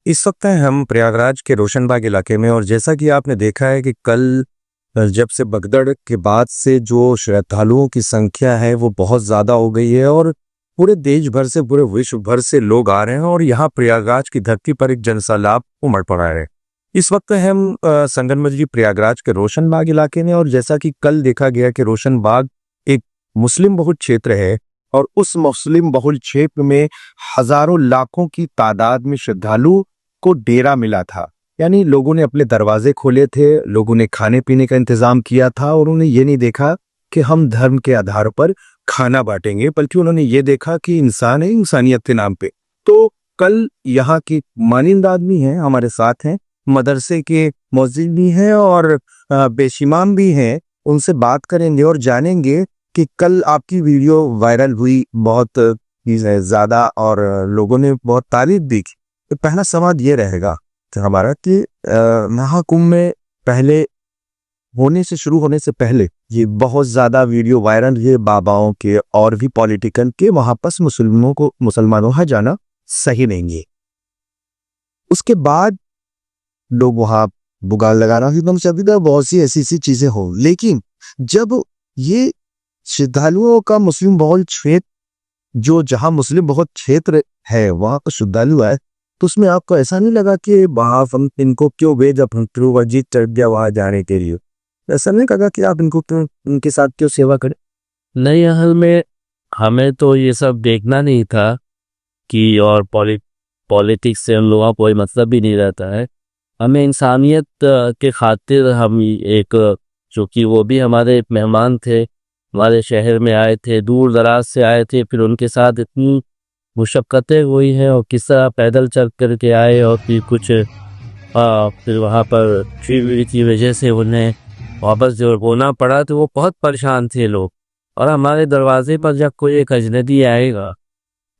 इस वक्त हैं हम प्रयागराज के रोशनबाग इलाके में। और जैसा कि आपने देखा है कि कल जब से भगदड़ के बाद से जो श्रद्धालुओं की संख्या है वो बहुत ज़्यादा हो गई है और पूरे देश भर से, पूरे विश्व भर से लोग आ रहे हैं और यहाँ प्रयागराज की धरती पर एक जनसैलाब उमड़ पड़ा है। इस वक्त हम संगमरमरी प्रयागराज के रोशनबाग इलाके में। और जैसा कि कल देखा गया कि रोशनबाग एक मुस्लिम बहुल क्षेत्र है और उस मुस्लिम बहुल क्षेत्र में हजारों लाखों की तादाद में श्रद्धालु को डेरा मिला था। यानी लोगों ने अपने दरवाजे खोले थे, लोगों ने खाने पीने का इंतजाम किया था और उन्होंने ये नहीं देखा कि हम धर्म के आधार पर खाना बांटेंगे, बल्कि उन्होंने ये देखा कि इंसान है, इंसानियत के नाम पे। तो कल यहाँ की मानिंदा आदमी हैं, हमारे साथ हैं, मदरसे के मौज़िन भी हैं और बेशिमाम भी हैं। उनसे बात करेंगे और जानेंगे कि कल आपकी वीडियो वायरल हुई बहुत ज़्यादा और लोगों ने बहुत तारीफ दी। तो पहला सवाल ये रहेगा हमारा कि महाकुंभ में पहले होने से शुरू होने से पहले ये बहुत ज़्यादा वीडियो वायरल हुए बाबाओं के और भी पॉलिटिकल के, वहाँ पर मुसलमानों का जाना सही नहीं है। उसके बाद लोग वहाँ बुगाल लगाना एकदम सभी तरह बहुत सी ऐसी चीजें हो। लेकिन जब ये श्रद्धालुओं का मुस्लिम बहुल क्षेत्र, जो जहां मुस्लिम बहुत क्षेत्र है वहां का श्रद्धालु है, तो उसमें आपको ऐसा नहीं लगा कि वहां हम इनको क्यों भेज, अब वजीद चढ़ गया वहां जाने के लिए? ऐसा नहीं लगा कि आप इनको क्यों, उनके साथ क्यों सेवा करें? नहीं, असल में हमें तो ये सब देखना नहीं था कि और पॉलिटिक्स से हम लोगों का कोई मतलब भी नहीं रहता है। हमें इंसानियत के खातिर हम एक, चूँकि वो भी हमारे मेहमान थे, हमारे शहर में आए थे, दूर दराज से आए थे, फिर उनके साथ इतनी मुशक्क़तें हुई हैं और किस तरह पैदल चल कर के आए और फिर कुछ फिर वहाँ पर ट्रेवल की वजह से उन्हें वापस जो होना पड़ा, तो वो बहुत परेशान थे लोग। और हमारे दरवाजे पर जब कोई एक अजनबी आएगा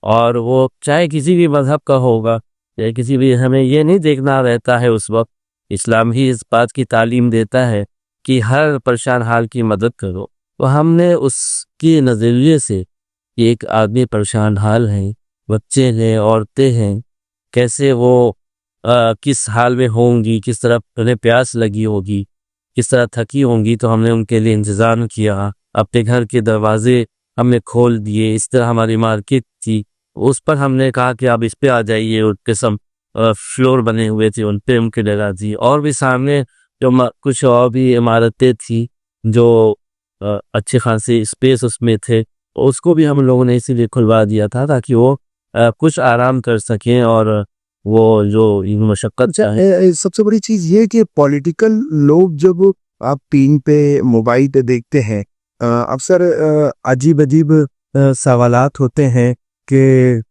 और वो चाहे किसी भी मज़हब का होगा, चाहे किसी भी, हमें ये नहीं देखना रहता है उस वक्त। इस्लाम ही इस बात की तालीम देता है कि हर परेशान हाल की मदद करो। तो हमने उसके नज़रिए से कि एक आदमी परेशान हाल है, बच्चे हैं, औरतें हैं, कैसे वो किस हाल में होंगी, किस तरह उन्हें प्यास लगी होगी, किस तरह थकी होंगी, तो हमने उनके लिए इंतज़ाम किया। अपने घर के दरवाजे हमने खोल दिए। इस तरह हमारी मार्केट थी, उस पर हमने कहा कि आप इस पे आ जाइए, उनके सब फ्लोर बने हुए थे, उन पे उनके लगा दी। और भी सामने जो कुछ और भी इमारतें थी जो अच्छे खासे स्पेस उसमें थे, उसको भी हम लोगों ने इसीलिए खुलवा दिया था ताकि वो कुछ आराम कर सकें और वो जो मशक्क़त चाहे। सबसे बड़ी चीज ये कि पॉलिटिकल लोग जब आप टीवी पे, मोबाइल पे देखते हैं, अक्सर अजीब अजीब सवालात होते हैं कि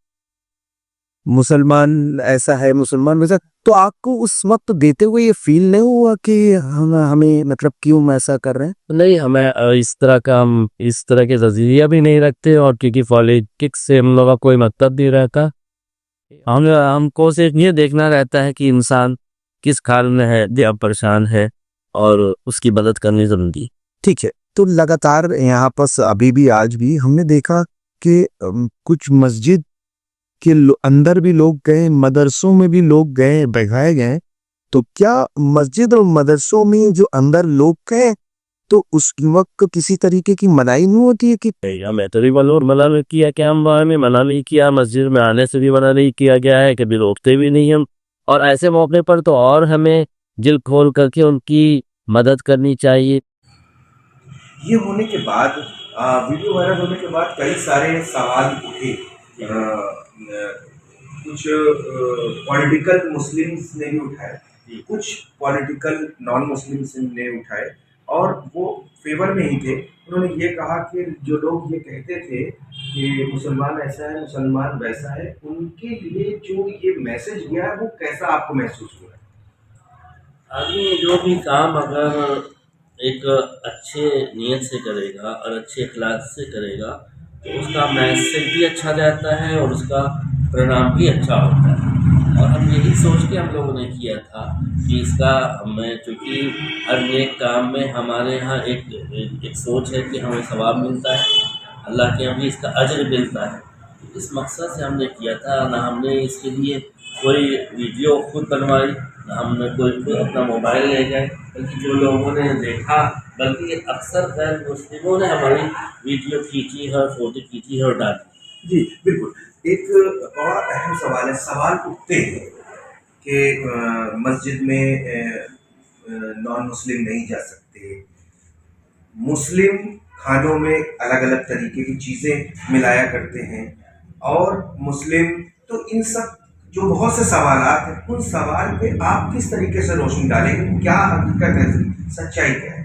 मुसलमान ऐसा है, मुसलमान वैसा। तो आपको उस वक्त देते हुए ये फील नहीं हुआ कि हमें मतलब क्यों ऐसा कर रहे हैं? नहीं, हमें हम इस तरह के नज़रिया भी नहीं रखते, और क्योंकि पॉलिटिक्स से हम लोग का कोई मतलब नहीं रहता। हमको सिर्फ ये देखना रहता है कि इंसान किस हाल में है या परेशान है और उसकी मदद करनी ज़रूरी। ठीक है। तो लगातार यहाँ पर अभी भी, आज भी हमने देखा कि कुछ मस्जिद के अंदर भी लोग गए, मदरसों में भी लोग गए, बगाए गए। तो क्या मस्जिद और मदरसों में जो अंदर लोग गए तो उस वक्त किसी तरीके की मनाही नहीं होती है कि हमें तो भी मना नहीं किया कि हम वहाँ में मना नहीं किया, मस्जिद में आने से भी मना नहीं किया गया है, कभी रोकते भी नहीं हम। और ऐसे मौके पर तो और हमें दिल खोल करके उनकी मदद करनी चाहिए। ये होने के बाद, वीडियो वायरल होने के बाद कई सारे सवाल उठे। कुछ पॉलिटिकल मुस्लिम्स ने भी उठाए, कुछ पॉलिटिकल नॉन मुस्लिम्स ने उठाए, और वो फेवर में ही थे। उन्होंने ये कहा कि जो लोग ये कहते थे कि मुसलमान ऐसा है, मुसलमान वैसा है, उनके लिए जो ये मैसेज गया है वो कैसा आपको महसूस हुआ है? आदमी जो भी काम अगर एक अच्छे नीयत से करेगा और अच्छे इखलास से करेगा, तो उसका मैसेज भी अच्छा जाता है और उसका परिणाम भी अच्छा होता है। और हम यही सोच के हम लोगों ने किया था कि इसका हमें, चूँकि हर नेक काम में हमारे यहाँ एक सोच है कि हमें सवाब मिलता है, अल्लाह के यहाँ भी इसका अजर मिलता है। इस मकसद से हमने किया था ना, हमने इसके लिए कोई वीडियो खुद बनवाई, ना हमने कोई खुद अपना मोबाइल ले गए, बल्कि जो लोगों ने देखा, बल्कि अक्सर गैर मुस्लिमों ने हमारी वीडियो खींची है, फोटो खींची है और डाली। जी बिल्कुल। एक बड़ा अहम सवाल है, सवाल उठते हैं कि मस्जिद में नॉन मुस्लिम नहीं जा सकते, मुस्लिम खानों में अलग अलग तरीके की चीज़ें मिलाया करते हैं, और मुस्लिम, तो इन सब जो बहुत से सवालात हैं, उन सवाल पे आप किस तरीके से रोशनी डालेंगे? क्या हकीकत है, सच्चाई क्या है?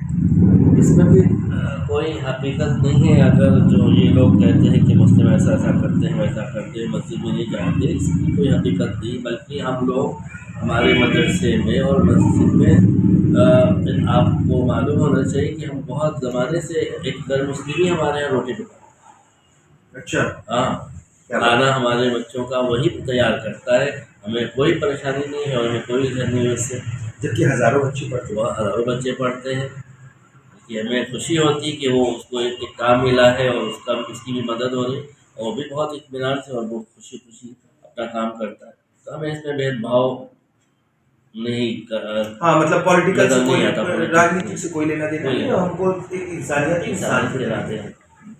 इसमें भी कोई हकीकत नहीं है। अगर जो ये लोग कहते हैं कि मुस्लिम ऐसा ऐसा करते हैं, वैसा करते हैं, मस्जिद में नहीं जाते, इसकी कोई हकीकत नहीं, बल्कि हम लोग हमारे मदरसे में और मस्जिद में आपको मालूम होना चाहिए कि हम बहुत ज़माने से एक गैर मुस्लिम ही हमारे यहाँ रोटी पकाता अच्छा, है। हाँ, क्या बात खाना हमारे बच्चों का वही तैयार करता है, हमें कोई परेशानी नहीं है और हमें कोई इधर नहीं है उससे। जबकि हज़ारों बच्चे पढ़ते हैं। बहुत हज़ारों बच्चे पढ़ते हैं कि हमें खुशी होती है कि वो उसको एक काम मिला है और उसकी भी मदद हो रही है, और वो भी बहुत इत्मीनान से और बहुत खुशी खुशी अपना काम करता है। तो हमें इसमें भेदभाव नहीं कर, हाँ, मतलब पॉलिटिकल से नजर कोई, नहीं आता, राजनीतिक से कोई लेना देना कोई नहीं है, लेना। हमको एक इंसानियत इंसान के नाते हैं।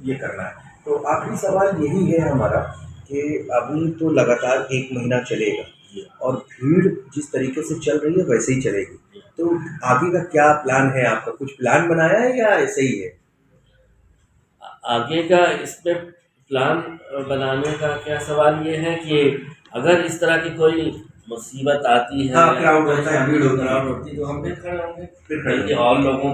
ये करना है। तो आखिरी सवाल यही है हमारा कि अभी तो लगातार 1 महीना चलेगा और भीड़ जिस तरीके से चल रही है वैसे ही चलेगी, तो आगे का क्या प्लान है आपका? कुछ प्लान बनाया है या ऐसे ही है? आगे का इसमें प्लान बनाने का क्या सवाल ये है कि अगर इस तरह की कोई मुसीबत आती है, हाँ, क्राउड होता है, भीड़ होती है, क्राउड होती है, तो हम फिर खड़े होंगे, फिर खड़े बल्कि और लोगों